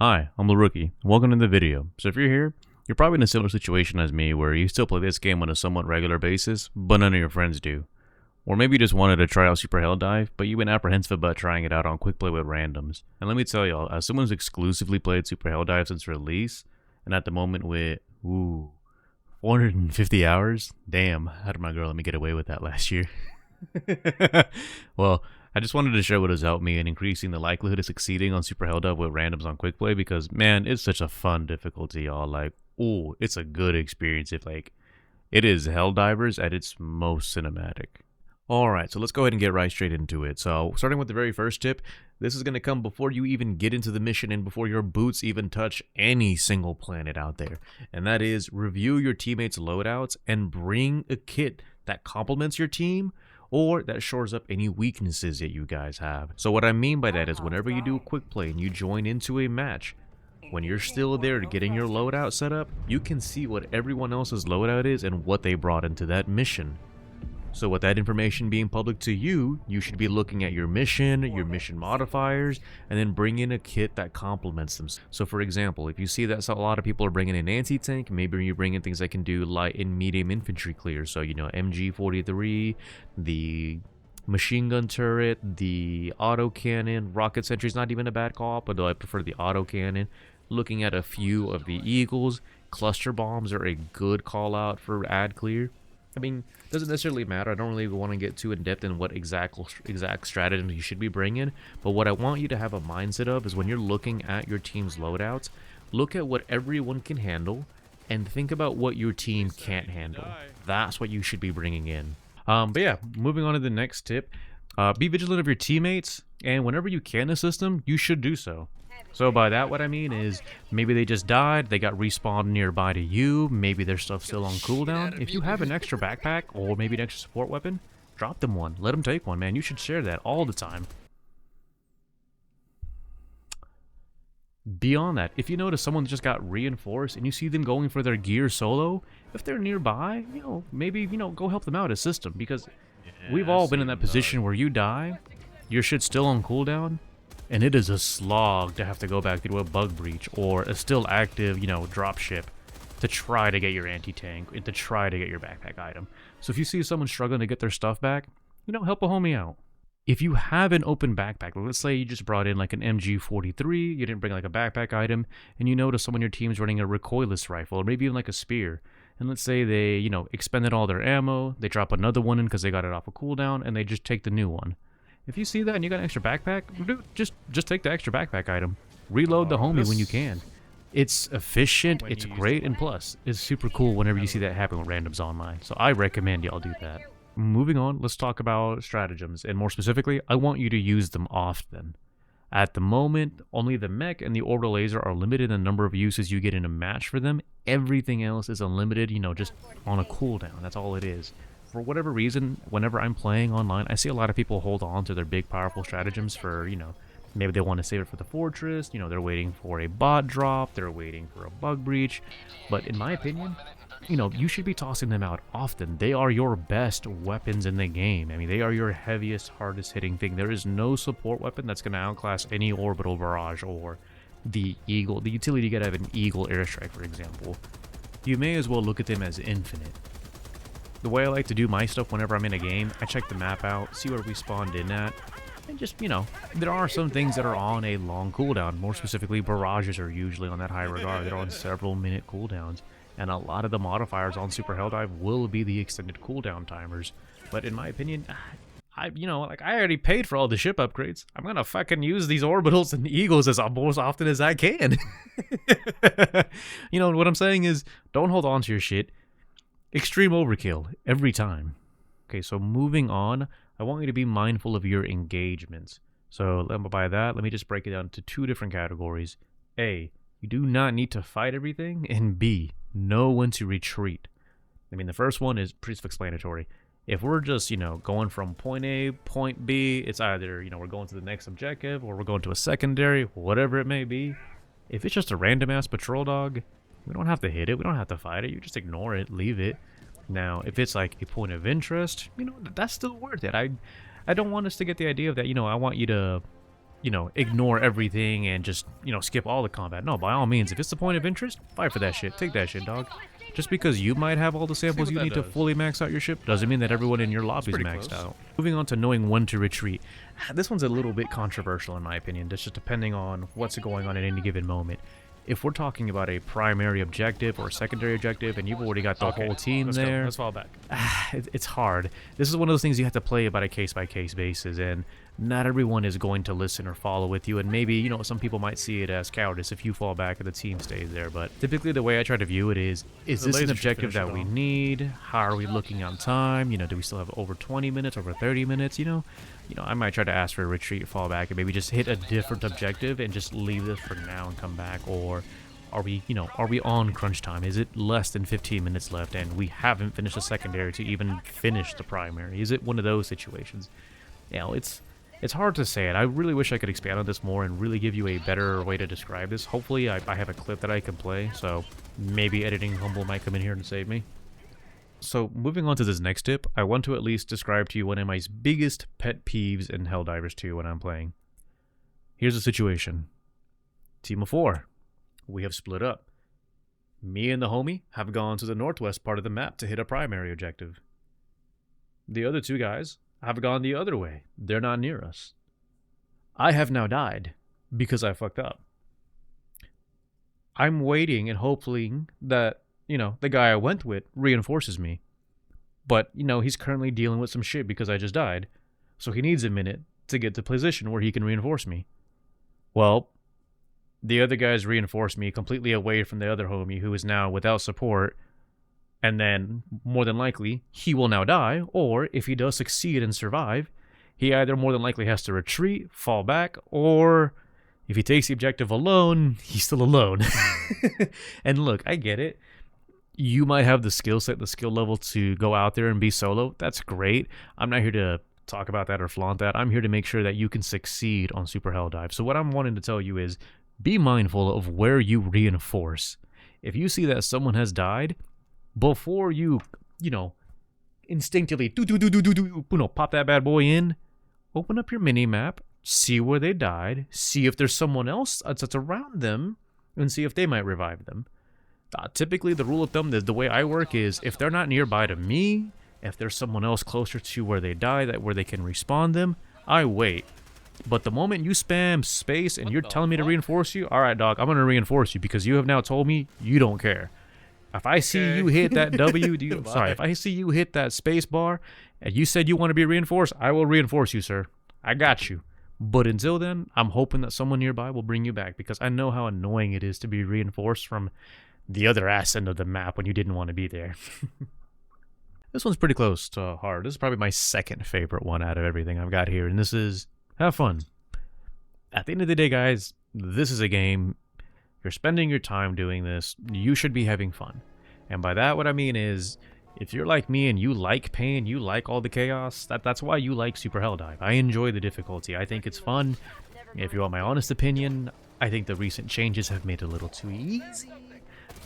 Hi, I'm the Rookie. Welcome to the video. So if you're here, you're probably in a similar situation as me where you still play this game on a somewhat regular basis, but none of your friends do. Or maybe you just wanted to try out Super Helldive, but you've been apprehensive about trying it out on quickplay with randoms. And let me tell y'all, as someone who's exclusively played Super Helldive since release, and at the moment with, 450 hours? Damn, how did my girl let me get away with that last year? Well, I just wanted to share what has helped me in increasing the likelihood of succeeding on Super Helldive with randoms on quick play because man, it's such a fun difficulty, y'all. Like, ooh, it's a good experience if like it is Helldivers at its most cinematic. Alright, so let's go ahead and get right straight into it. So, starting with the very first tip, this is going to come before you even get into the mission and before your boots even touch any single planet out there. And that is, review your teammates' loadouts and bring a kit that complements your team or that shores up any weaknesses that you guys have. So what I mean by that is whenever you do a quick play and you join into a match, when you're still there getting your loadout set up, you can see what everyone else's loadout is and what they brought into that mission. So with that information being public to you, you should be looking at your mission modifiers, and then bring in a kit that complements them. So for example, if you see that a lot of people are bringing in anti-tank, maybe you bring in things that can do light and medium infantry clear. So, you know, MG43, the machine gun turret, the auto cannon, rocket sentry is not even a bad call, but I prefer the auto cannon. Looking at a few of the eagles, cluster bombs are a good call out for ad clear. I mean, doesn't necessarily matter. I don't really want to get too in-depth in what exact stratagems you should be bringing, but what I want you to have a mindset of is when you're looking at your team's loadouts, look at what everyone can handle, and think about what your team can't handle. That's what you should be bringing in. But yeah, moving on to the next tip, be vigilant of your teammates, and whenever you can assist them, you should do so. So by that, what I mean is maybe they just died, they got respawned nearby to you, maybe their stuff's still on cooldown. If you have an extra backpack or maybe an extra support weapon, drop them one. Let them take one, man. You should share that all the time. Beyond that, if you notice someone just got reinforced and you see them going for their gear solo, if they're nearby, maybe, go help them out, assist them, because we've all been in that position where you die, your shit's still on cooldown, and it is a slog to have to go back through a bug breach or a still active, dropship to try to get your anti-tank and to try to get your backpack item. So if you see someone struggling to get their stuff back, help a homie out. If you have an open backpack, let's say you just brought in like an MG43, you didn't bring like a backpack item, and you notice someone in your team's running a recoilless rifle or maybe even like a spear. And let's say they, expended all their ammo, they drop another one in because they got it off a cooldown, and they just take the new one. If you see that and you got an extra backpack, dude, just take the extra backpack item. Reload the homie when you can. It's efficient, it's great, and plus, it's super cool whenever you see that happen with randoms online. So I recommend y'all do that. Moving on, let's talk about stratagems, and more specifically, I want you to use them often. At the moment, only the mech and the orbital laser are limited in the number of uses you get in a match for them. Everything else is unlimited, just on a cooldown. That's all it is. For whatever reason, whenever I'm playing online, I see a lot of people hold on to their big, powerful stratagems for, maybe they want to save it for the fortress, they're waiting for a bot drop, they're waiting for a bug breach. But in my opinion, you should be tossing them out often. They are your best weapons in the game. I mean, they are your heaviest, hardest hitting thing. There is no support weapon that's going to outclass any orbital barrage or the eagle, the utility you get out of an eagle airstrike, for example. You may as well look at them as infinite. The way I like to do my stuff whenever I'm in a game, I check the map out, see where we spawned in at, and just, there are some things that are on a long cooldown. More specifically, barrages are usually on that high regard. They're on several minute cooldowns, and a lot of the modifiers on Super Helldive will be the extended cooldown timers. But in my opinion, I already paid for all the ship upgrades. I'm gonna fucking use these orbitals and eagles as often as I can. What I'm saying is, don't hold on to your shit. Extreme overkill every time. Okay, so moving on, I want you to be mindful of your engagements. So by that, let me just break it down to two different categories. A, you do not need to fight everything, and B, know when to retreat. I mean, the first one is pretty self-explanatory. If we're just, going from point A, point B, it's either, we're going to the next objective or we're going to a secondary, whatever it may be. If it's just a random-ass patrol dog, we don't have to hit it. We don't have to fight it. You just ignore it, leave it. Now, if it's like a point of interest, that's still worth it. I don't want us to get the idea of that, I want you to you know, ignore everything and just, you know, skip all the combat. No, by all means, if it's the point of interest, fight for that shit. Take that shit, dog. Just because you might have all the samples you need to fully max out your ship doesn't mean that everyone in your lobby is maxed out. Moving on to knowing when to retreat. This one's a little bit controversial in my opinion, just depending on what's going on at any given moment. If we're talking about a primary objective or a secondary objective and you've already got the whole team there, let's fall back. It's hard. This is one of those things you have to play about a case-by-case basis, and not everyone is going to listen or follow with you, and maybe, you know, some people might see it as cowardice if you fall back and the team stays there, but typically the way I try to view it is this an objective that we need? How are we looking on time? You know, do we still have over 20 minutes, over 30 minutes, you know? I might try to ask for a retreat, fall back, and maybe just hit a different objective and just leave this for now and come back. Or are we, you know, are we on crunch time? Is it less than 15 minutes left and we haven't finished the secondary to even finish the primary? Is it one of those situations? You know, it's hard to say it. I really wish I could expand on this more and really give you a better way to describe this. Hopefully I have a clip that I can play, so maybe Editing Humble might come in here and save me. So, moving on to this next tip, I want to at least describe to you one of my biggest pet peeves in Helldivers 2 when I'm playing. Here's the situation. Team of 4. We have split up. Me and the homie have gone to the northwest part of the map to hit a primary objective. The other two guys have gone the other way. They're not near us. I have now died because I fucked up. I'm waiting and hoping that, you know, the guy I went with reinforces me. But, you know, he's currently dealing with some shit because I just died. So he needs a minute to get to position where he can reinforce me. Well, the other guys reinforced me completely away from the other homie who is now without support. And then, more than likely, he will now die. Or, if he does succeed and survive, he either more than likely has to retreat, fall back, or if he takes the objective alone, he's still alone. And look, I get it. You might have the skill set, the skill level to go out there and be solo. That's great. I'm not here to talk about that or flaunt that. I'm here to make sure that you can succeed on Super Helldive. So what I'm wanting to tell you is be mindful of where you reinforce. If you see that someone has died, before you know, instinctively pop that bad boy in, open up your mini map, see where they died, see if there's someone else that's around them, and see if they might revive them. Typically, the rule of thumb, the way I work is, if they're not nearby to me, if there's someone else closer to where they died, where they can respawn them, I wait. But the moment you spam space and you're telling me to reinforce you, alright dog, I'm going to reinforce you because you have now told me you don't care. If I see you hit that if I see you hit that space bar and you said you want to be reinforced, I will reinforce you, sir. I got you. But until then, I'm hoping that someone nearby will bring you back because I know how annoying it is to be reinforced from the other ass end of the map when you didn't want to be there. This one's pretty close to hard. This is probably my second favorite one out of everything I've got here, and this is have fun. At the end of the day, guys, this is a game. You're spending your time doing this. You should be having fun. And by that, what I mean is, if you're like me and you like pain, you like all the chaos, that's why you like Super Helldive. I enjoy the difficulty. I think it's fun. If you want my honest opinion, I think the recent changes have made it a little too easy.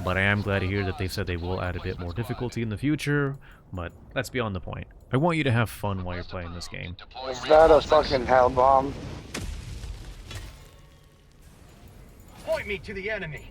But I am glad to hear that they've said they will add a bit more difficulty in the future, but that's beyond the point. I want you to have fun while you're playing this game. Is that a fucking hell bomb? Point me to the enemy.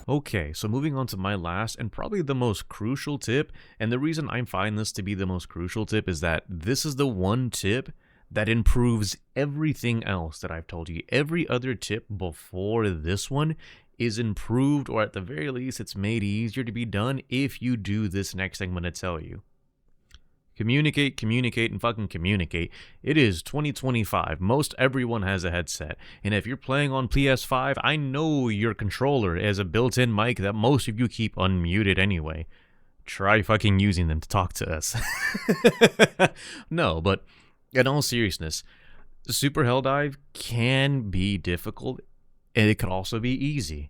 Okay, so moving on to my last and probably the most crucial tip, and the reason I find this to be the most crucial tip is that this is the one tip that improves everything else that I've told you. Every other tip before this one is improved, or at the very least, it's made easier to be done if you do this next thing I'm going to tell you. Communicate, communicate, and fucking communicate. It is 2025. Most everyone has a headset. And if you're playing on PS5, I know your controller has a built-in mic that most of you keep unmuted anyway. Try fucking using them to talk to us. No, but in all seriousness, Super Helldive can be difficult, and it can also be easy.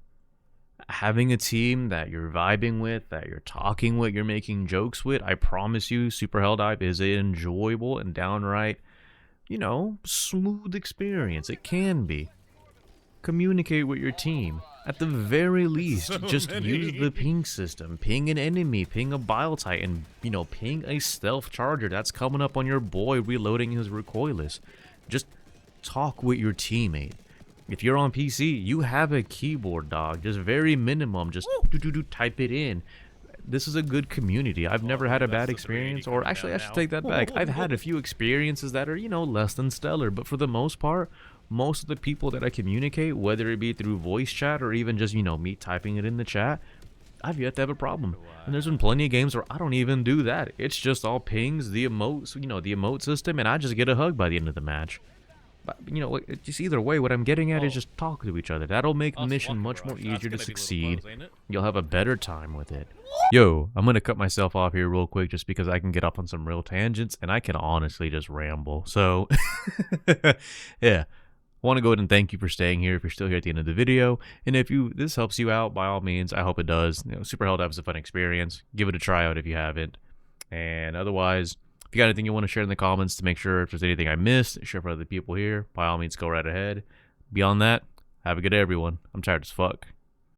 Having a team that you're vibing with, that you're talking with, you're making jokes with, I promise you, Super Helldive is an enjoyable and downright, you know, smooth experience. It can be. Communicate with your team. At the very least, just use the ping system. Ping an enemy, ping a Bile Titan, you know, ping a stealth charger that's coming up on your boy reloading his recoilless. Just talk with your teammate. If you're on PC, you have a keyboard, dog. Just very minimum, just type it in. This is a good community. I've never had a bad experience, or actually I should take that back. I've had a few experiences that are, you know, less than stellar, but for the most part, most of the people that I communicate, whether it be through voice chat or even just, you know, me typing it in the chat, I've yet to have a problem. And there's been plenty of games where I don't even do that. It's just all pings, the emotes, you know, the emote system, and I just get a hug by the end of the match. But, you know, just either way, what I'm getting at is just talk to each other. That'll make the mission much more easier to succeed. You'll have a better time with it. Yo, I'm going to cut myself off here real quick just because I can get off on some real tangents, and I can honestly just ramble. So, yeah. I want to go ahead and thank you for staying here if you're still here at the end of the video. And if this helps you out, by all means, I hope it does. You know, Super Helldive is a fun experience. Give it a try out if you haven't. And otherwise, if you got anything you want to share in the comments to make sure if there's anything I missed, share for other people here, by all means, go right ahead. Beyond that, have a good day, everyone. I'm tired as fuck.